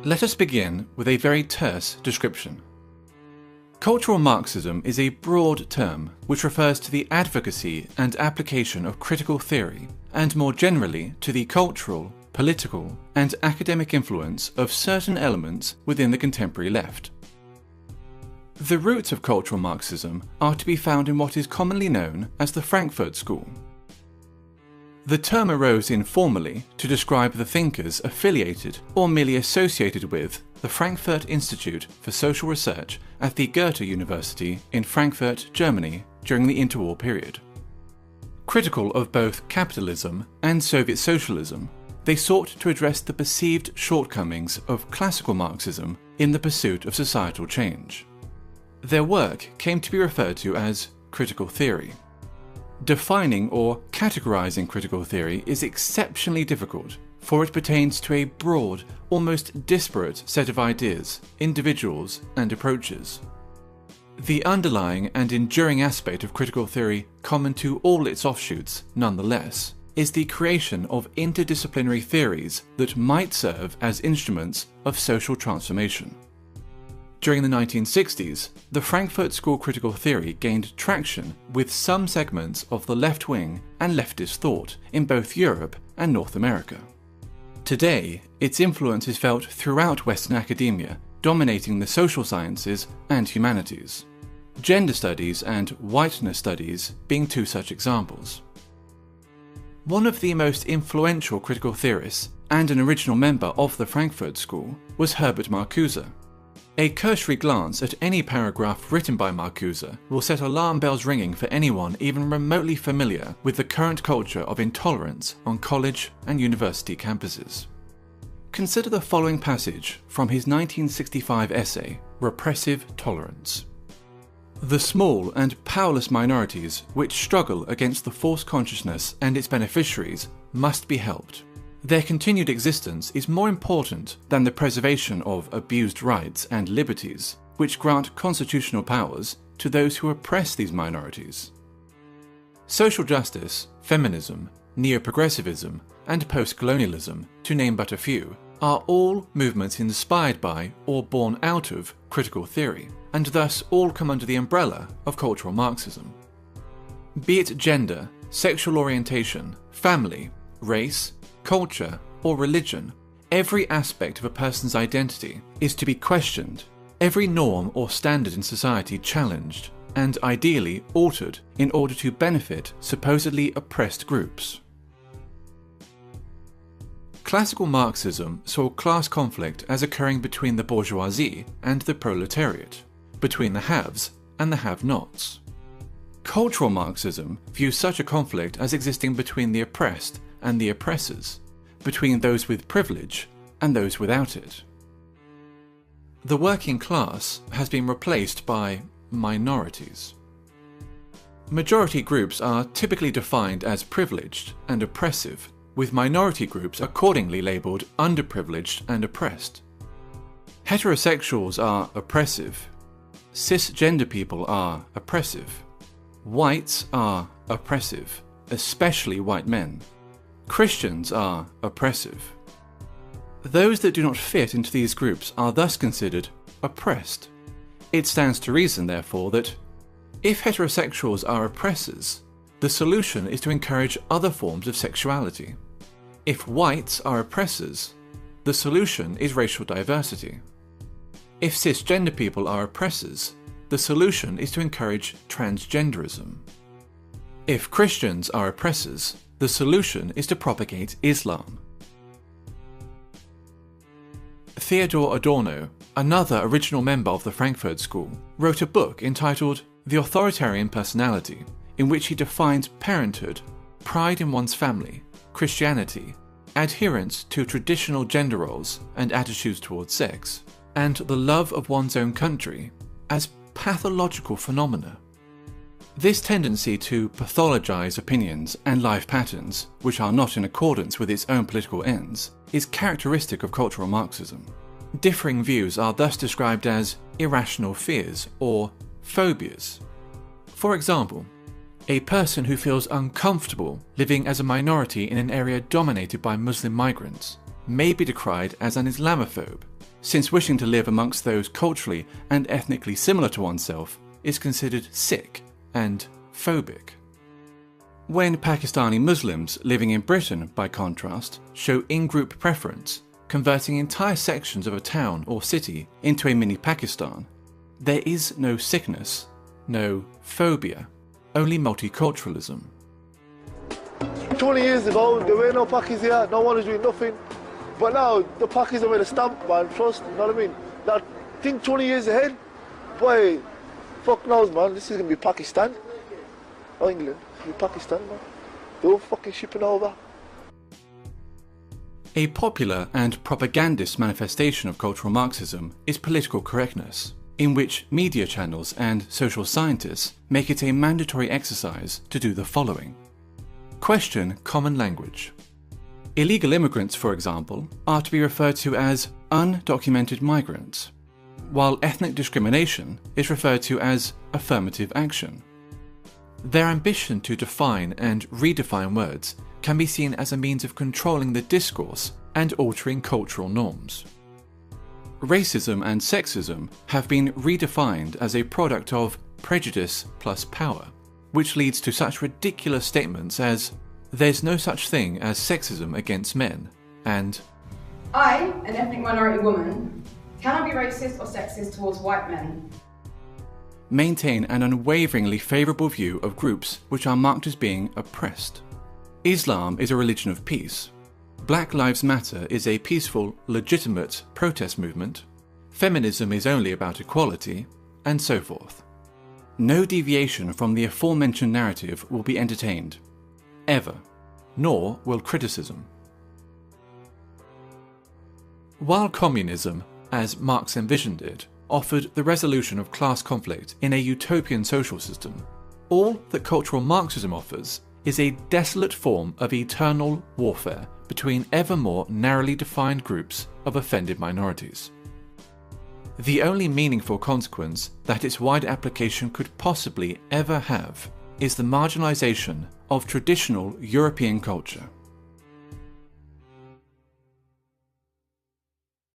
Let us begin with a very terse description. Cultural Marxism is a broad term which refers to the advocacy and application of critical theory, and more generally to the cultural, political, and academic influence of certain elements within the contemporary left. The roots of cultural Marxism are to be found in what is commonly known as the Frankfurt School. The term arose informally to describe the thinkers affiliated or merely associated with the Frankfurt Institute for Social Research at the Goethe University in Frankfurt, Germany during the interwar period. Critical of both capitalism and Soviet socialism, they sought to address the perceived shortcomings of classical Marxism in the pursuit of societal change. Their work came to be referred to as critical theory. Defining or categorizing critical theory is exceptionally difficult, for it pertains to a broad, almost disparate set of ideas, individuals, and approaches. The underlying and enduring aspect of critical theory, common to all its offshoots, nonetheless, is the creation of interdisciplinary theories that might serve as instruments of social transformation. During the 1960s, the Frankfurt School critical theory gained traction with some segments of the left-wing and leftist thought in both Europe and North America. Today, its influence is felt throughout Western academia, dominating the social sciences and humanities. Gender studies and whiteness studies being two such examples. One of the most influential critical theorists and an original member of the Frankfurt School was Herbert Marcuse. A cursory glance at any paragraph written by Marcuse will set alarm bells ringing for anyone even remotely familiar with the current culture of intolerance on college and university campuses. Consider the following passage from his 1965 essay, Repressive Tolerance. The small and powerless minorities which struggle against the false consciousness and its beneficiaries must be helped. Their continued existence is more important than the preservation of abused rights and liberties, which grant constitutional powers to those who oppress these minorities. Social justice, feminism, neo-progressivism, and post-colonialism, to name but a few, are all movements inspired by or born out of critical theory, and thus all come under the umbrella of cultural Marxism. Be it gender, sexual orientation, family, race, culture, or religion, every aspect of a person's identity is to be questioned, every norm or standard in society challenged, and ideally altered in order to benefit supposedly oppressed groups. Classical Marxism saw class conflict as occurring between the bourgeoisie and the proletariat, between the haves and the have-nots. Cultural Marxism views such a conflict as existing between the oppressed and the oppressors, between those with privilege and those without it. The working class has been replaced by minorities. Majority groups are typically defined as privileged and oppressive, with minority groups accordingly labelled underprivileged and oppressed. Heterosexuals are oppressive. Cisgender people are oppressive. Whites are oppressive, especially white men. Christians are oppressive. Those that do not fit into these groups are thus considered oppressed. It stands to reason, therefore, that if heterosexuals are oppressors, the solution is to encourage other forms of sexuality. If whites are oppressors, the solution is racial diversity. If cisgender people are oppressors, the solution is to encourage transgenderism. If Christians are oppressors, the solution is to propagate Islam. Theodor Adorno, another original member of the Frankfurt School, wrote a book entitled The Authoritarian Personality, in which he defines parenthood, pride in one's family, Christianity, adherence to traditional gender roles and attitudes towards sex, and the love of one's own country as pathological phenomena. This tendency to pathologize opinions and life patterns, which are not in accordance with its own political ends, is characteristic of cultural Marxism. Differing views are thus described as irrational fears or phobias. For example, a person who feels uncomfortable living as a minority in an area dominated by Muslim migrants may be decried as an Islamophobe, since wishing to live amongst those culturally and ethnically similar to oneself is considered sick and phobic. When Pakistani Muslims living in Britain, by contrast, show in-group preference, converting entire sections of a town or city into a mini Pakistan, there is no sickness, no phobia, only multiculturalism. 20 years ago, there were no Pakis here, no one was doing nothing. But now, the Pakis are with a stamp, man, trust, you know what I mean? Now, think 20 years ahead, boy, fuck knows, man, this is going to be Pakistan. Or England, it's going to be Pakistan, man. They're all fucking shipping over. A popular and propagandist manifestation of cultural Marxism is political correctness, in which media channels and social scientists make it a mandatory exercise to do the following. Question common language. Illegal immigrants, for example, are to be referred to as undocumented migrants, while ethnic discrimination is referred to as affirmative action. Their ambition to define and redefine words can be seen as a means of controlling the discourse and altering cultural norms. Racism and sexism have been redefined as a product of prejudice plus power, which leads to such ridiculous statements as, "There's no such thing as sexism against men," and "I, an ethnic minority woman, cannot be racist or sexist towards white men." Maintain an unwaveringly favourable view of groups which are marked as being oppressed. Islam is a religion of peace. Black Lives Matter is a peaceful, legitimate protest movement. Feminism is only about equality, and so forth. No deviation from the aforementioned narrative will be entertained, ever, nor will criticism. While communism, as Marx envisioned it, offered the resolution of class conflict in a utopian social system, all that cultural Marxism offers is a desolate form of eternal warfare between ever more narrowly defined groups of offended minorities. The only meaningful consequence that its wide application could possibly ever have is the marginalization of traditional European culture.